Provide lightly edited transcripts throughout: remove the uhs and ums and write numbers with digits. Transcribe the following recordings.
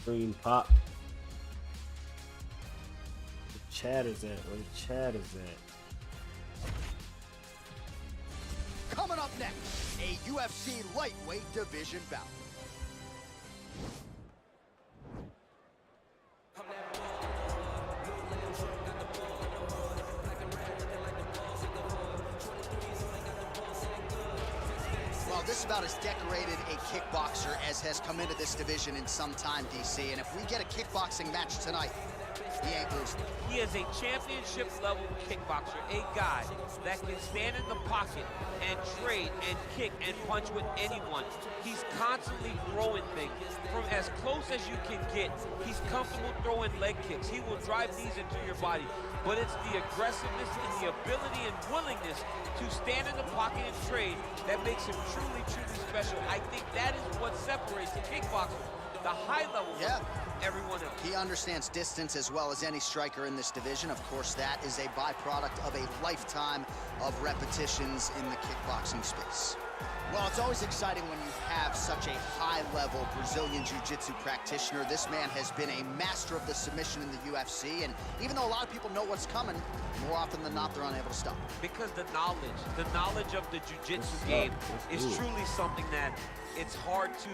Green pop. The chat is at. Where the chat is at. Coming up next, a UFC lightweight division bout. Well, this is about as decorated a kickboxer as has come into this division in some time, DC. And if we get a kickboxing match tonight, he ain't losing. He is a championship-level kickboxer, a guy that can stand in the pocket and trade and kick and punch with anyone. He's constantly throwing things from as close as you can get. He's comfortable throwing leg kicks. He will drive these into your body. But it's the aggressiveness and the ability and willingness to stand in the pocket and trade that makes him truly, truly special. I think that is what separates the kickboxer, the high level, everyone else. He understands distance as well as any striker in this division. Of course, that is a byproduct of a lifetime of repetitions in the kickboxing space. Well, it's always exciting when you have such a high-level Brazilian Jiu-Jitsu practitioner. This man has been a master of the submission in the UFC, and even though a lot of people know what's coming, more often than not, they're unable to stop. Because the knowledge of the Jiu-Jitsu game is truly something that it's hard to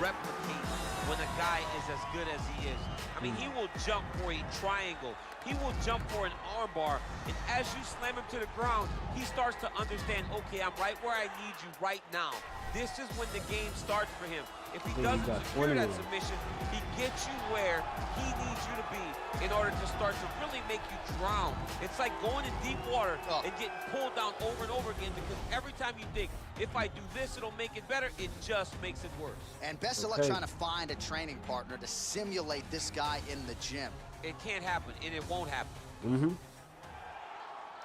replicate when a guy is as good as he is. I mean, he will jump for a triangle. He will jump for an armbar, and as you slam him to the ground, he starts to understand, okay, I'm right where I need you right now. This is when the game starts for him. If he doesn't secure that submission, he gets you where he needs you to be in order to start to really make you drown. It's like going in deep water and getting pulled down over and over again, because every time you think, if I do this, it'll make it better, it just makes it worse. And best of luck trying to find a training partner to simulate this guy in the gym. It can't happen, and it won't happen.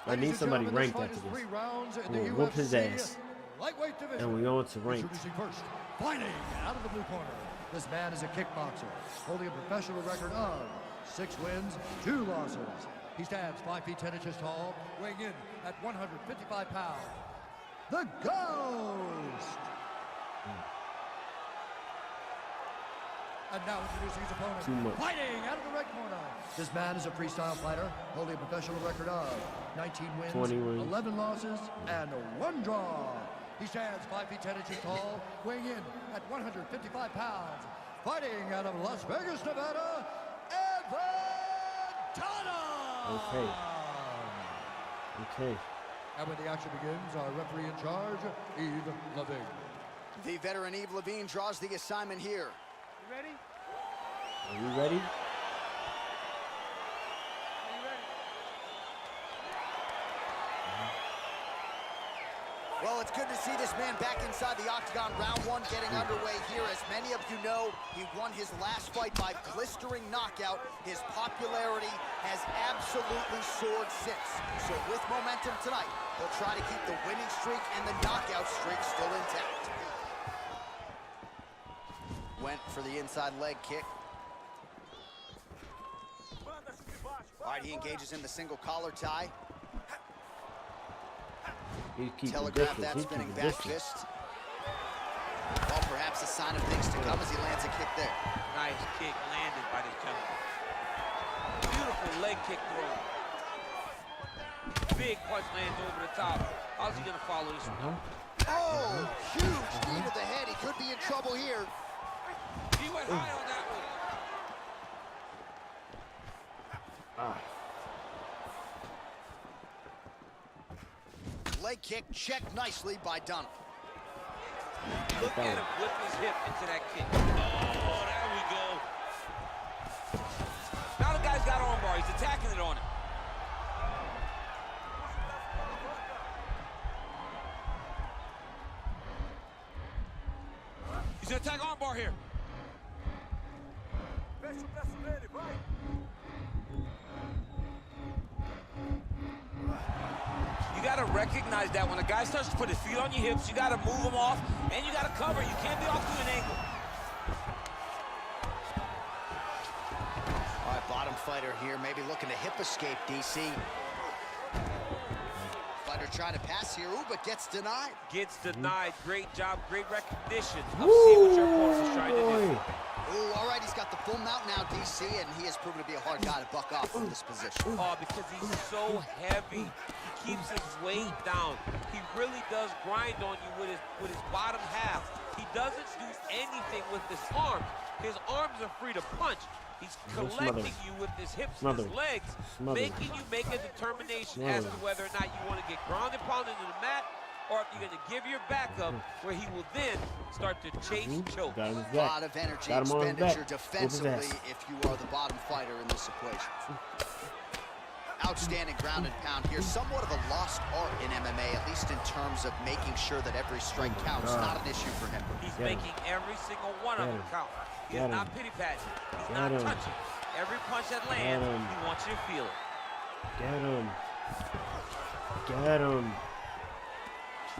I need somebody ranked after this. We'll whoop his ass. And we on to ranked. Introducing first, fighting out of the blue corner. This man is a kickboxer, holding a professional record of 6 wins, 2 losses. He stands 5 feet 10 inches tall, weighing in at 155 pounds. The Ghost! And now introducing his opponent, fighting out of the red corner. This man is a freestyle fighter, holding a professional record of 19 wins, 11 losses, and 1 draw. He stands 5 feet 10 inches tall, weighing in at 155 pounds. Fighting out of Las Vegas, Nevada, Dunham! Okay. And when the action begins, our referee in charge, Yves Levine. The veteran Yves Levine draws the assignment here. Ready? Are you ready? Are you ready? Well, it's good to see this man back inside the octagon. Round 1 getting underway here. As many of you know, he won his last fight by blistering knockout. His popularity has absolutely soared since. So with momentum tonight, he'll try to keep the winning streak and the knockout streak still intact. Went for the inside leg kick. All right, he engages in the single collar tie. Telegraph that spinning back fist. Well, perhaps a sign of things to come as he lands a kick there. Nice kick landed by this gentleman. Beautiful leg kick throw. Big punch lands over the top. How's he gonna follow this one? Oh, huge knee to the head. He could be in trouble here. He went high on that one. Leg kick checked nicely by Dunham. Look at him whip his hip into that kick. Oh, there we go. Now the guy's got armbar. He's attacking it on him. He's gonna attack armbar here. You gotta recognize that when a guy starts to put his feet on your hips, you gotta move him off, and you gotta cover. You can't be off to an angle. All right, bottom fighter here, maybe looking to hip escape, DC. Fighter trying to pass here, ooh, but gets denied. Gets denied. Great job, great recognition of seeing what your opponent is trying to do. Ooh, all right, he's got the full mount now, DC, and he has proven to be a hard guy to buck off from this position. Oh, because he's so heavy. He keeps his weight down. He really does grind on you with his bottom half. He doesn't do anything with his arms. His arms are free to punch. He's collecting you with his hips and his legs, making you make a determination as to whether or not you want to get grounded, pounded into the mat, or if you're going to give your back up, where he will then start to chase choke. A lot of energy expenditure defensively if you are the bottom fighter in this equation. Outstanding ground and pound here. Somewhat of a lost art in MMA, at least in terms of making sure that every strike counts. Not an issue for him. He's making every single one of them count. He's not pity-patting. He's not touching. Every punch that lands, he wants you to feel it. Get him. Get him.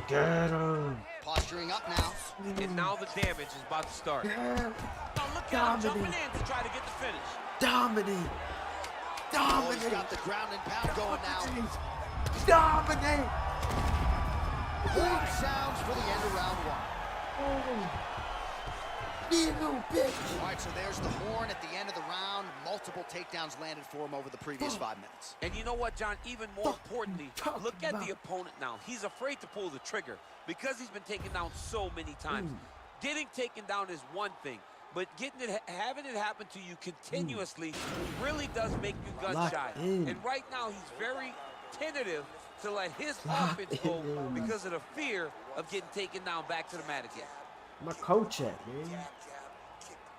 Get him. Posturing up now. And now the damage is about to start. Now look at him jumping in to try to get the finish. Dominate. Oh, he's got the ground and pound going now. Dominate. Horn sounds for the end of round one. All right, so there's the horn at the end of the round. Multiple takedowns landed for him over the previous 5 minutes. And you know what, John? Even more importantly, look at the opponent now. He's afraid to pull the trigger because he's been taken down so many times. Getting taken down is one thing, but having it happen to you continuously really does make you gun shy. And right now, he's very tentative to let his offense go because of the fear of getting taken down back to the mat again. My coach at, man.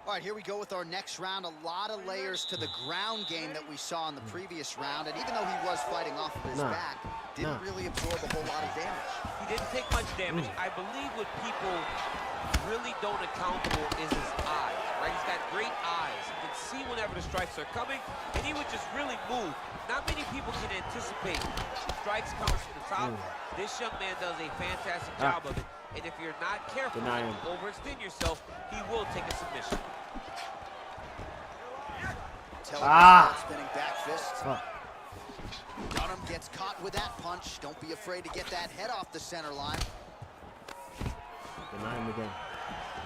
All right, here we go with our next round. A lot of layers to the ground game that we saw in the previous round. And even though he was fighting off of his back, didn't really absorb a whole lot of damage. He didn't take much damage. I believe what people really don't account for is his eyes, right? He's got great eyes. He can see whenever the strikes are coming, and he would just really move. Not many people can anticipate strikes coming from the top. This young man does a fantastic job of it. And if you're not careful and overextend yourself, he will take a submission. Spinning back fist. Dunham gets caught with that punch. Don't be afraid to get that head off the center line. Deny him again.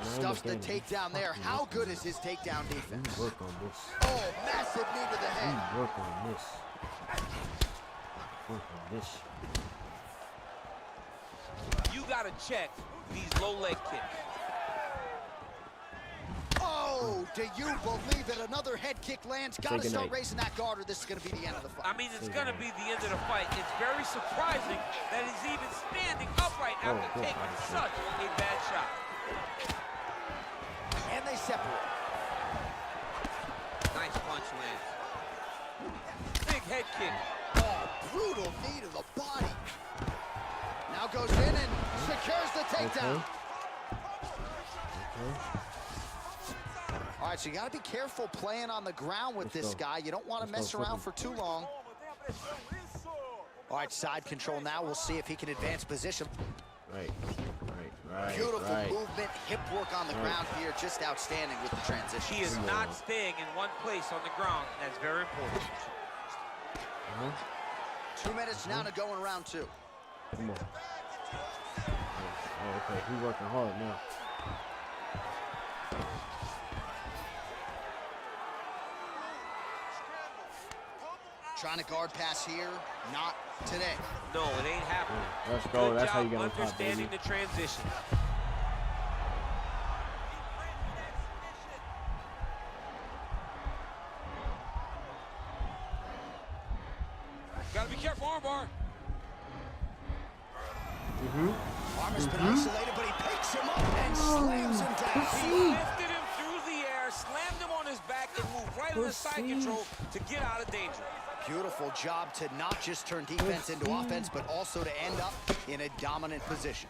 Stuffs the takedown there. How good is his takedown defense? Work on this. Oh, massive knee to the head. Work on this. Work on this. You gotta check these low leg kicks. Oh, do you believe it? Another head kick lands. Gotta start raising that guard or this is gonna be the end of the fight. I mean, it's gonna be the end of the fight. It's very surprising that he's even standing upright after taking such a bad shot. And they separate. Nice punch lands. Big head kick. Oh, brutal knee to the body. Now goes in and secures the takedown. All right, so you got to be careful playing on the ground with this guy. You don't want to mess around for too long. All right, side control now. We'll see if he can advance position. Right. Beautiful movement, hip work on the ground here. Just outstanding with the transition. He is not staying in one place on the ground. That's very important. 2 minutes now to go in round two. Come on. Oh, okay. He's working hard now. Trying to guard pass here. Not today. No, it ain't happening. Let's go. Good That's how you job get on top, understanding baby. the transition. Gotta be careful, armbar. Armbar's been isolated, but he picks him up and slams him down. He lifted him through the air, slammed him on his back, and moved right on the side control to get out of danger. Beautiful job to not just turn defense into offense, but also to end up in a dominant position.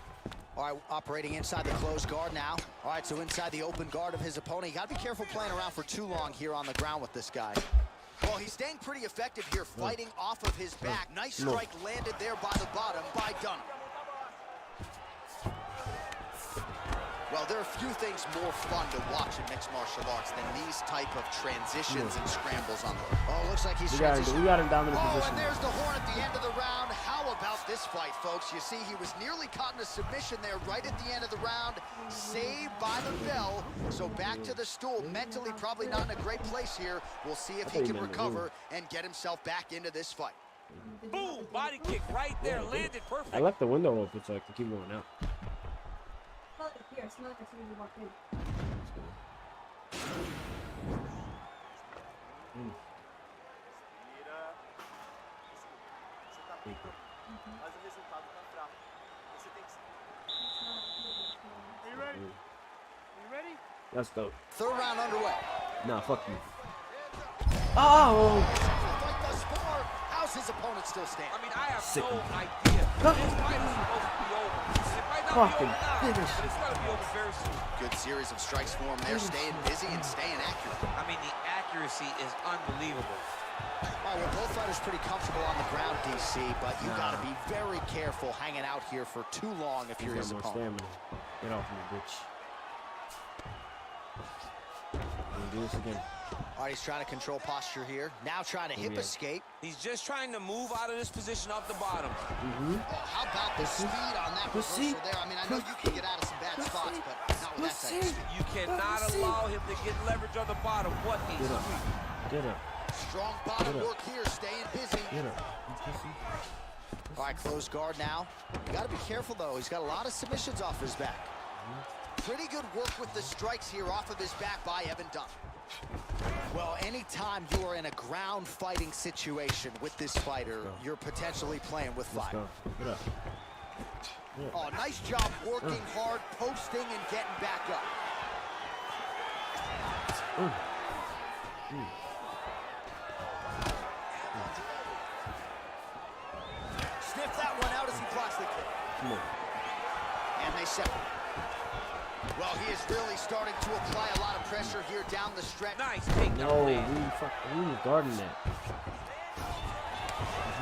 All right, operating inside the closed guard now. All right, so inside the open guard of his opponent. You got to be careful playing around for too long here on the ground with this guy. Well, he's staying pretty effective here, fighting off of his back. Nice strike landed there by the bottom by Dunham. Well, there are few things more fun to watch in mixed martial arts than these type of transitions and scrambles on the. Oh, looks like he's transitioning. We got him down in the position. And there's the horn at the end of the round. How about this fight, folks. You see, he was nearly caught in a submission there right at the end of the round. Saved by the bell. So back to the stool. Mentally, probably not in a great place here. We'll see if he can recover and get himself back into this fight. Boom! Body kick right there. Landed perfect. I left the window open so I can keep going out. Here, smell it as soon as you walk in. Are you ready? Are you ready? Let's go. Third round underway. Nah, fuck you. Oh! Fight thus far. How's his opponent still standing? I mean, I have Sick. no idea. This fight is supposed to be over. It might not Fucking be over now, finish but it's gotta be over very soon. Good series of strikes for him. They're staying busy and staying accurate. I mean, the accuracy is unbelievable. All right, well, both fighters pretty comfortable on the ground, DC, but you got to be very careful hanging out here for too long if you're his More opponent. stamina. Get off me, bitch. Gonna do this again. All right, he's trying to control posture here. Now trying to hip escape. He's just trying to move out of this position off the bottom. Oh, how about the speed on that reversal there? I mean, I know you can get out of some bad spots, but not with that type of speed. You cannot allow him to get leverage on the bottom. What a Get up. sweep. Get up. Strong bottom work here, staying busy. Get up. All right, closed guard now. You got to be careful, though. He's got a lot of submissions off his back. Pretty good work with the strikes here off of his back by Evan Dunham. Well, anytime you are in a ground fighting situation with this fighter, you're potentially playing with fire. Go. Get up. Oh, nice job working hard, posting, and getting back up. Sniff that one out as he blocks the kick. Come on. And they separate. Well, he is really starting to apply a lot of pressure here down the stretch. Nice takedown. No, man. we was guarding that.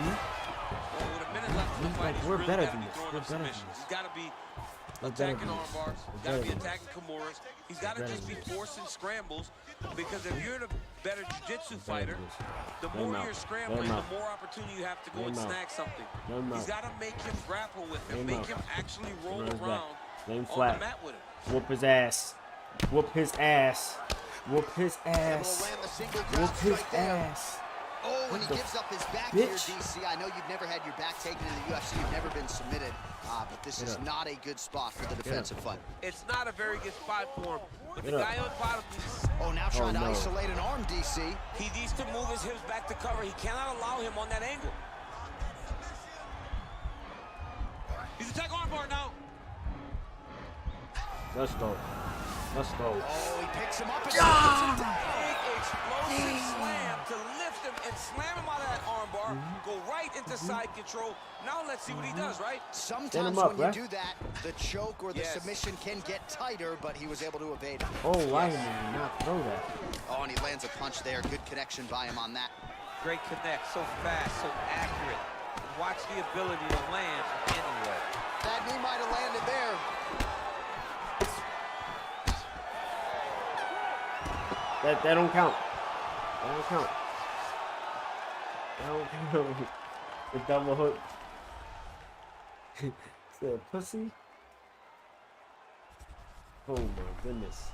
Well, with a minute left in the fight, he's We're really better gotta than be this. throwing We're up better than submissions. this. He's got to be We're better attacking than arm this. bars. We're He's got to better be than attacking Kimuras. He's got to We're just be better than forcing scrambles, because if you're a better jiu-jitsu better fighter, than the this. more Let him you're out. scrambling, Let him the more opportunity you have to go Let and him out. snag something. Let him He's out. got to make him grapple with Let him, him make out. him actually roll Run his back. around Lay him on flat. the mat with him. Whoop his ass. Whoop his ass. Whoop his Able to ass. land the single Whoop ground his strike there. ass. Oh, and he the gives up his back bitch? here, DC. I know you've never had your back taken in the UFC. You've never been submitted, but this is not a good spot for the defensive fight. It's not a very good spot for him. But the Get up. guy on bottom, Oh, now trying to no. isolate an arm, DC. he needs to move his hips back to cover. He cannot allow him on that angle. He's attacking armbar now. Let's go. Let's go. Oh, he picks him up. And Big explosive slam to lift him and slam him out of that armbar. Go right into side control. Now let's see what he does, right? Sometimes up, when bruh. you do that, the choke or the Yes. submission can get tighter, but he was able to evade it. Oh, why did he not throw that? Oh, and he lands a punch there. Good connection by him on that. Great connect, so fast, so accurate. Watch the ability to land anyway. That knee might have landed there. That don't count. That don't count. That don't count. The double hook. It's a pussy. Oh my goodness.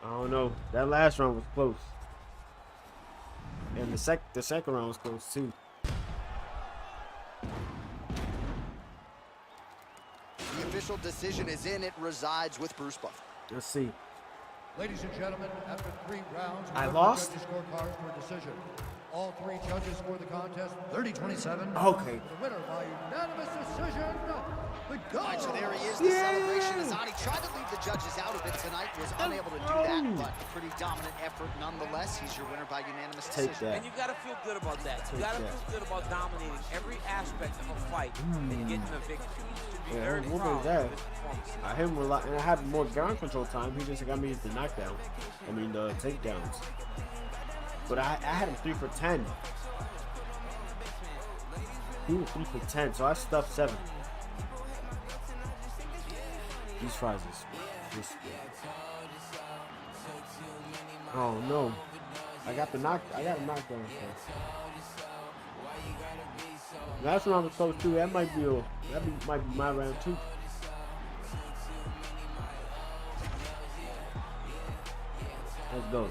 I don't know. That last round was close. And the second round was close too. The official decision is in. It resides with Bruce Buffer. Let's see. Ladies and gentlemen, after 3 rounds, I the lost? judges' scorecards for decision. All 3 judges scored the contest 30-27. Okay. The winner by unanimous decision, the All right, so GOAT. there he is. The celebration is on. He tried to leave the judges out of it tonight. Was unable to do that, but pretty dominant effort nonetheless. He's your winner by unanimous Take decision. that. And you got to feel good about that. You got to that. feel good about dominating every aspect of a fight and getting a victory. You should be Yeah, very what proud was that? of this performance. I hit him a lot, and I had more ground control time. He just got me the knockdown. I mean the takedowns. But I had him 3 for 10. He was 3 for 10, so I stuffed 7. These fries is this. Oh no! I got a knockdown. First. Last round was close too. That might be my round too. Let's go.